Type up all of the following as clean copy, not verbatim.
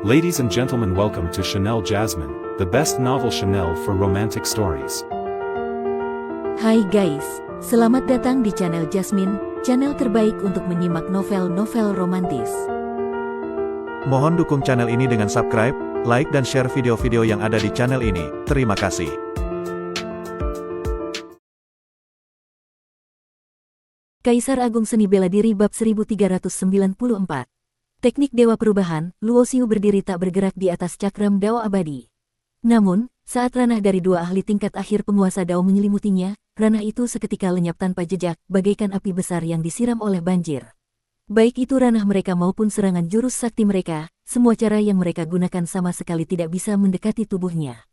Ladies and gentlemen, welcome to Chanel Jasmine, the best novel Chanel for romantic stories. Hai guys, selamat datang di channel Jasmine, channel terbaik untuk menyimak novel-novel romantis. Mohon dukung channel ini dengan subscribe, like dan share video-video yang ada di channel ini. Terima kasih. Kaisar Agung Seni Bela Diri Bab 1394. Teknik Dewa Perubahan, Luo Xiu berdiri tak bergerak di atas cakram Dao abadi. Namun, saat ranah dari dua ahli tingkat akhir penguasa Dao menyelimutinya, ranah itu seketika lenyap tanpa jejak, bagaikan api besar yang disiram oleh banjir. Baik itu ranah mereka maupun serangan jurus sakti mereka, semua cara yang mereka gunakan sama sekali tidak bisa mendekati tubuhnya.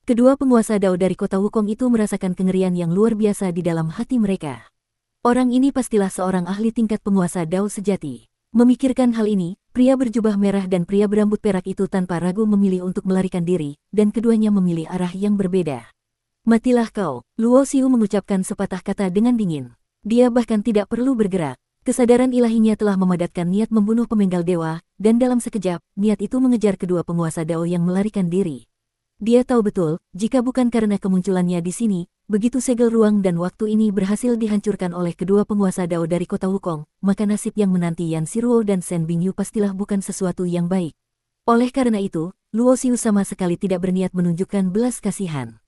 Kedua penguasa Dao dari kota Wukong itu merasakan kengerian yang luar biasa di dalam hati mereka. Orang ini pastilah seorang ahli tingkat penguasa Dao sejati. Memikirkan hal ini, pria berjubah merah dan pria berambut perak itu tanpa ragu memilih untuk melarikan diri, dan keduanya memilih arah yang berbeda. Matilah kau, Luo Xiu mengucapkan sepatah kata dengan dingin. Dia bahkan tidak perlu bergerak. Kesadaran ilahinya telah memadatkan niat membunuh pemenggal dewa, dan dalam sekejap, niat itu mengejar kedua penguasa Dao yang melarikan diri. Dia tahu betul, jika bukan karena kemunculannya di sini, begitu segel ruang dan waktu ini berhasil dihancurkan oleh kedua penguasa Dao dari kota Wukong, maka nasib yang menanti Yan Siruo dan Shen Bingyu pastilah bukan sesuatu yang baik. Oleh karena itu, Luo Xiu sama sekali tidak berniat menunjukkan belas kasihan.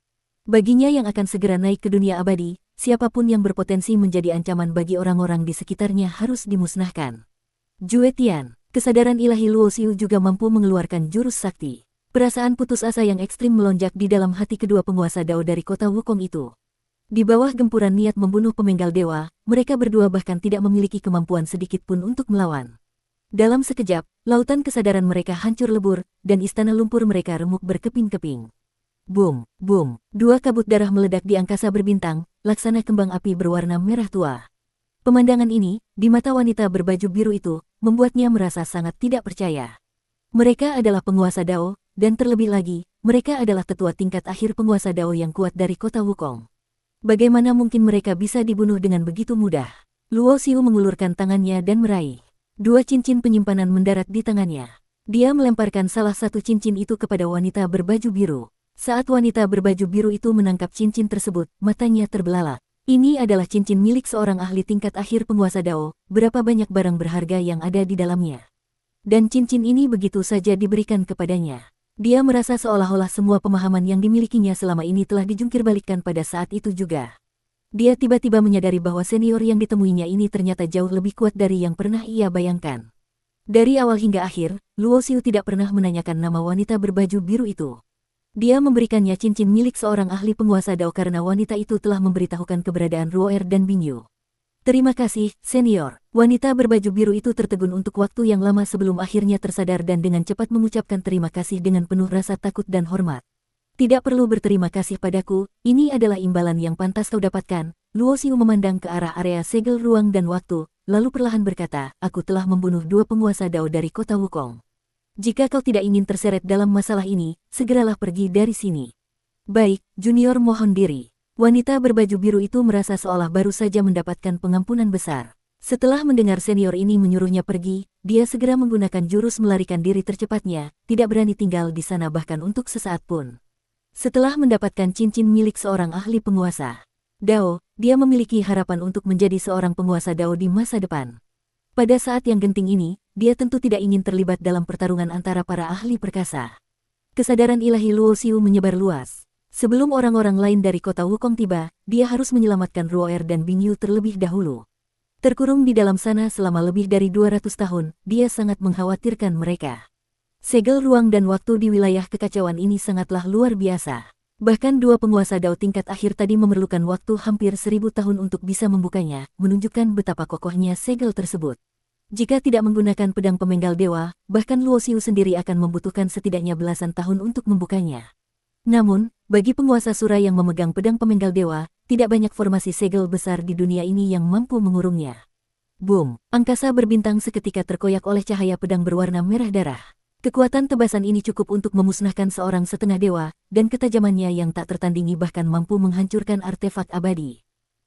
Baginya yang akan segera naik ke dunia abadi, siapapun yang berpotensi menjadi ancaman bagi orang-orang di sekitarnya harus dimusnahkan. Jue Tian, kesadaran ilahi Luo Xiu juga mampu mengeluarkan jurus sakti. Perasaan putus asa yang ekstrim melonjak di dalam hati kedua penguasa Dao dari kota Wukong itu. Di bawah gempuran niat membunuh pemenggal dewa, mereka berdua bahkan tidak memiliki kemampuan sedikit pun untuk melawan. Dalam sekejap, lautan kesadaran mereka hancur lebur, dan istana lumpur mereka remuk berkeping-keping. Boom, boom, dua kabut darah meledak di angkasa berbintang, laksana kembang api berwarna merah tua. Pemandangan ini, di mata wanita berbaju biru itu, membuatnya merasa sangat tidak percaya. Mereka adalah penguasa Dao, dan terlebih lagi, mereka adalah tetua tingkat akhir penguasa Dao yang kuat dari kota Wukong. Bagaimana mungkin mereka bisa dibunuh dengan begitu mudah? Luo Xiu mengulurkan tangannya dan meraih. Dua cincin penyimpanan mendarat di tangannya. Dia melemparkan salah satu cincin itu kepada wanita berbaju biru. Saat wanita berbaju biru itu menangkap cincin tersebut, matanya terbelalak. Ini adalah cincin milik seorang ahli tingkat akhir penguasa Dao, berapa banyak barang berharga yang ada di dalamnya. Dan cincin ini begitu saja diberikan kepadanya. Dia merasa seolah-olah semua pemahaman yang dimilikinya selama ini telah dijungkirbalikkan pada saat itu juga. Dia tiba-tiba menyadari bahwa senior yang ditemuinya ini ternyata jauh lebih kuat dari yang pernah ia bayangkan. Dari awal hingga akhir, Luo Xiu tidak pernah menanyakan nama wanita berbaju biru itu. Dia memberikannya cincin milik seorang ahli penguasa Dao karena wanita itu telah memberitahukan keberadaan Ruoer dan Bingyu. Terima kasih, senior. Wanita berbaju biru itu tertegun untuk waktu yang lama sebelum akhirnya tersadar dan dengan cepat mengucapkan terima kasih dengan penuh rasa takut dan hormat. Tidak perlu berterima kasih padaku, ini adalah imbalan yang pantas kau dapatkan. Luo Xiu memandang ke arah area segel ruang dan waktu, lalu perlahan berkata, aku telah membunuh dua penguasa Dao dari kota Wukong. Jika kau tidak ingin terseret dalam masalah ini, segeralah pergi dari sini. Baik, junior mohon diri. Wanita berbaju biru itu merasa seolah baru saja mendapatkan pengampunan besar. Setelah mendengar senior ini menyuruhnya pergi, dia segera menggunakan jurus melarikan diri tercepatnya, tidak berani tinggal di sana bahkan untuk sesaat pun. Setelah mendapatkan cincin milik seorang ahli penguasa Dao, dia memiliki harapan untuk menjadi seorang penguasa Dao di masa depan. Pada saat yang genting ini, dia tentu tidak ingin terlibat dalam pertarungan antara para ahli perkasa. Kesadaran ilahi Luo Xiu menyebar luas. Sebelum orang-orang lain dari kota Wukong tiba, dia harus menyelamatkan Ruoer dan Bingyu terlebih dahulu. Terkurung di dalam sana selama lebih dari 200 tahun, dia sangat mengkhawatirkan mereka. Segel ruang dan waktu di wilayah kekacauan ini sangatlah luar biasa. Bahkan dua penguasa Dao tingkat akhir tadi memerlukan waktu hampir 1000 tahun untuk bisa membukanya, menunjukkan betapa kokohnya segel tersebut. Jika tidak menggunakan pedang pemenggal dewa, bahkan Luo Xiu sendiri akan membutuhkan setidaknya belasan tahun untuk membukanya. Namun, bagi penguasa Sura yang memegang pedang pemenggal dewa, tidak banyak formasi segel besar di dunia ini yang mampu mengurungnya. Boom! Angkasa berbintang seketika terkoyak oleh cahaya pedang berwarna merah darah. Kekuatan tebasan ini cukup untuk memusnahkan seorang setengah dewa, dan ketajamannya yang tak tertandingi bahkan mampu menghancurkan artefak abadi.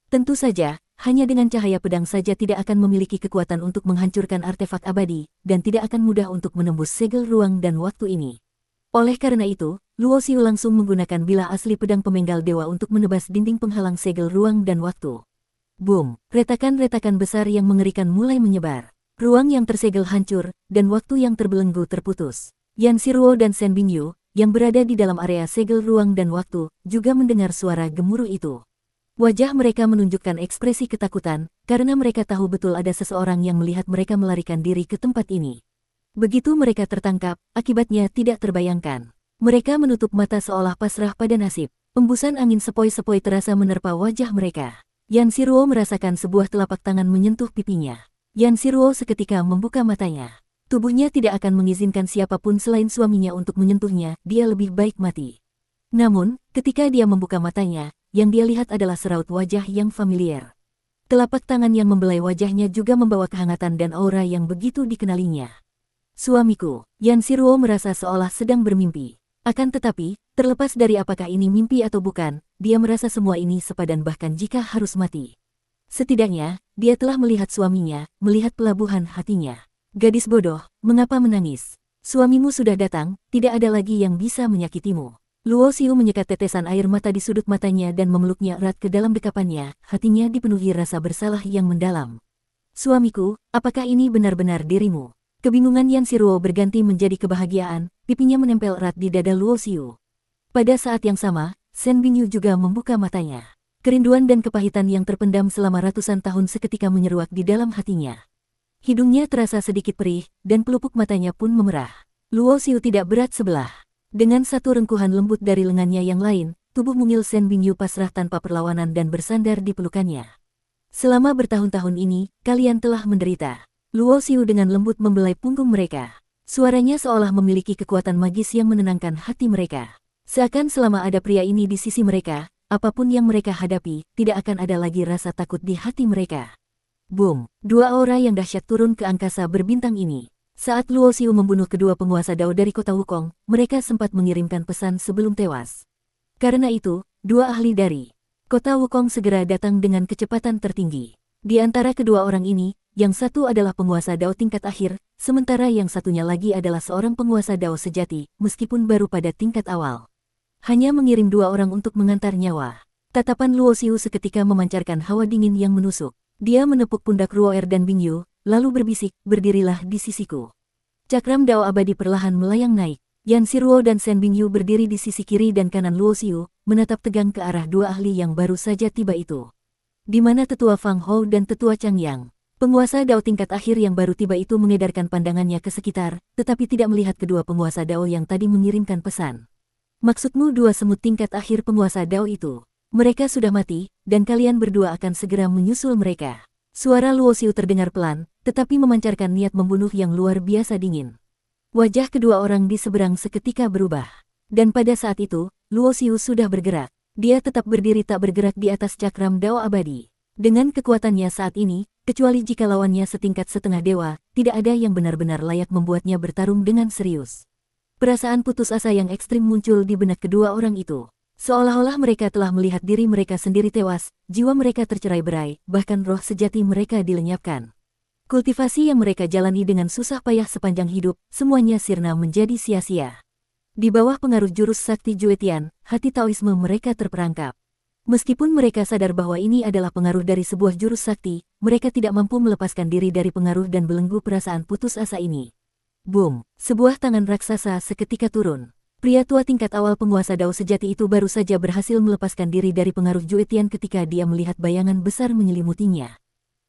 Tentu saja, hanya dengan cahaya pedang saja tidak akan memiliki kekuatan untuk menghancurkan artefak abadi, dan tidak akan mudah untuk menembus segel ruang dan waktu ini. Oleh karena itu, Luo Xiu langsung menggunakan bilah asli pedang pemenggal dewa untuk menebas dinding penghalang segel ruang dan waktu. Boom! Retakan-retakan besar yang mengerikan mulai menyebar. Ruang yang tersegel hancur, dan waktu yang terbelenggu terputus. Yan Shiruo dan Shen Bingyu, yang berada di dalam area segel ruang dan waktu, juga mendengar suara gemuruh itu. Wajah mereka menunjukkan ekspresi ketakutan, karena mereka tahu betul ada seseorang yang melihat mereka melarikan diri ke tempat ini. Begitu mereka tertangkap, akibatnya tidak terbayangkan. Mereka menutup mata seolah pasrah pada nasib. Embusan angin sepoi-sepoi terasa menerpa wajah mereka. Yan Shiruo merasakan sebuah telapak tangan menyentuh pipinya. Yan Shiruo seketika membuka matanya. Tubuhnya tidak akan mengizinkan siapapun selain suaminya untuk menyentuhnya, dia lebih baik mati. Namun, ketika dia membuka matanya, yang dia lihat adalah seraut wajah yang familiar. Telapak tangan yang membelai wajahnya juga membawa kehangatan dan aura yang begitu dikenalinya. Suamiku, Yan Shiruo merasa seolah sedang bermimpi. Akan tetapi, terlepas dari apakah ini mimpi atau bukan, dia merasa semua ini sepadan bahkan jika harus mati. Setidaknya, dia telah melihat suaminya, melihat pelabuhan hatinya. Gadis bodoh, mengapa menangis? Suamimu sudah datang, tidak ada lagi yang bisa menyakitimu. Luo Xiu menyekat tetesan air mata di sudut matanya dan memeluknya erat ke dalam dekapannya, hatinya dipenuhi rasa bersalah yang mendalam. Suamiku, apakah ini benar-benar dirimu? Kebingungan Yan Shiruo berganti menjadi kebahagiaan, pipinya menempel erat di dada Luo Xiu. Pada saat yang sama, Shen Bingyu juga membuka matanya. Kerinduan dan kepahitan yang terpendam selama ratusan tahun seketika menyeruak di dalam hatinya. Hidungnya terasa sedikit perih, dan pelupuk matanya pun memerah. Luo Xiu tidak berat sebelah. Dengan satu rengkuhan lembut dari lengannya yang lain, tubuh mungil Shen Bingyu pasrah tanpa perlawanan dan bersandar di pelukannya. Selama bertahun-tahun ini, kalian telah menderita. Luo Xiu dengan lembut membelai punggung mereka. Suaranya seolah memiliki kekuatan magis yang menenangkan hati mereka. Seakan selama ada pria ini di sisi mereka, apapun yang mereka hadapi, tidak akan ada lagi rasa takut di hati mereka. Boom! Dua aura yang dahsyat turun ke angkasa berbintang ini. Saat Luo Xiu membunuh kedua penguasa Dao dari kota Wukong, mereka sempat mengirimkan pesan sebelum tewas. Karena itu, dua ahli dari kota Wukong segera datang dengan kecepatan tertinggi. Di antara kedua orang ini, yang satu adalah penguasa Dao tingkat akhir, sementara yang satunya lagi adalah seorang penguasa Dao sejati, meskipun baru pada tingkat awal. Hanya mengirim dua orang untuk mengantar nyawa. Tatapan Luo Xiu seketika memancarkan hawa dingin yang menusuk. Dia menepuk pundak Ruoer dan Bingyu, lalu berbisik, berdirilah di sisiku. Cakram Dao abadi perlahan melayang naik. Yan Shiruo dan Shen Bingyu berdiri di sisi kiri dan kanan Luo Xiu, menatap tegang ke arah dua ahli yang baru saja tiba itu. Di mana tetua Fang Hou dan tetua Chang Yang. Penguasa Dao tingkat akhir yang baru tiba itu mengedarkan pandangannya ke sekitar, tetapi tidak melihat kedua penguasa Dao yang tadi mengirimkan pesan. Maksudmu dua semut tingkat akhir penguasa Dao itu? Mereka sudah mati, dan kalian berdua akan segera menyusul mereka. Suara Luo Xiu terdengar pelan, tetapi memancarkan niat membunuh yang luar biasa dingin. Wajah kedua orang di seberang seketika berubah. Dan pada saat itu, Luo Xiu sudah bergerak. Dia tetap berdiri tak bergerak di atas cakram Dao abadi. Dengan kekuatannya saat ini, kecuali jika lawannya setingkat setengah dewa, tidak ada yang benar-benar layak membuatnya bertarung dengan serius. Perasaan putus asa yang ekstrim muncul di benak kedua orang itu. Seolah-olah mereka telah melihat diri mereka sendiri tewas, jiwa mereka tercerai-berai, bahkan roh sejati mereka dilenyapkan. Kultivasi yang mereka jalani dengan susah payah sepanjang hidup, semuanya sirna menjadi sia-sia. Di bawah pengaruh jurus sakti Juetian, hati Taoisme mereka terperangkap. Meskipun mereka sadar bahwa ini adalah pengaruh dari sebuah jurus sakti, mereka tidak mampu melepaskan diri dari pengaruh dan belenggu perasaan putus asa ini. Boom! Sebuah tangan raksasa seketika turun. Pria tua tingkat awal penguasa Dao sejati itu baru saja berhasil melepaskan diri dari pengaruh Juetian ketika dia melihat bayangan besar menyelimutinya.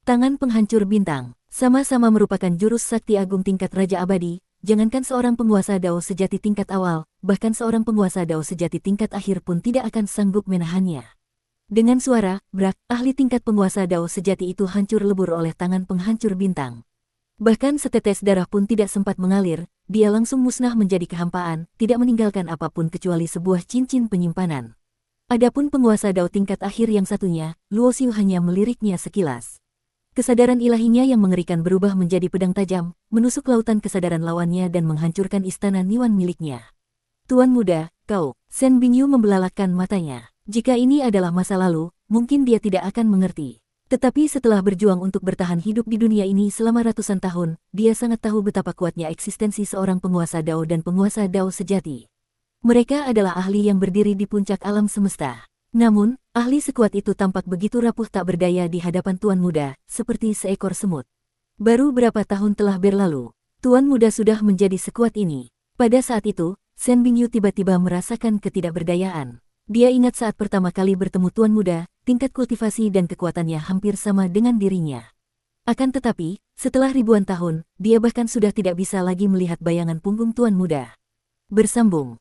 Tangan penghancur bintang, sama-sama merupakan jurus sakti agung tingkat Raja Abadi, jangankan seorang penguasa Dao sejati tingkat awal, bahkan seorang penguasa Dao sejati tingkat akhir pun tidak akan sanggup menahannya. Dengan suara, brak, ahli tingkat penguasa Dao sejati itu hancur lebur oleh tangan penghancur bintang. Bahkan setetes darah pun tidak sempat mengalir, dia langsung musnah menjadi kehampaan, tidak meninggalkan apapun kecuali sebuah cincin penyimpanan. Adapun penguasa Dao tingkat akhir yang satunya, Luo Xiu hanya meliriknya sekilas. Kesadaran ilahinya yang mengerikan berubah menjadi pedang tajam, menusuk lautan kesadaran lawannya dan menghancurkan istana Niwan miliknya. Tuan muda, kau, Shen Bingyu membelalakkan matanya. Jika ini adalah masa lalu, mungkin dia tidak akan mengerti. Tetapi setelah berjuang untuk bertahan hidup di dunia ini selama ratusan tahun, dia sangat tahu betapa kuatnya eksistensi seorang penguasa Dao dan penguasa Dao sejati. Mereka adalah ahli yang berdiri di puncak alam semesta. Namun, ahli sekuat itu tampak begitu rapuh tak berdaya di hadapan Tuan Muda, seperti seekor semut. Baru berapa tahun telah berlalu, Tuan Muda sudah menjadi sekuat ini. Pada saat itu, Shen Bingyu tiba-tiba merasakan ketidakberdayaan. Dia ingat saat pertama kali bertemu Tuan Muda, tingkat kultivasi dan kekuatannya hampir sama dengan dirinya. Akan tetapi, setelah ribuan tahun, dia bahkan sudah tidak bisa lagi melihat bayangan punggung Tuan Muda. Bersambung.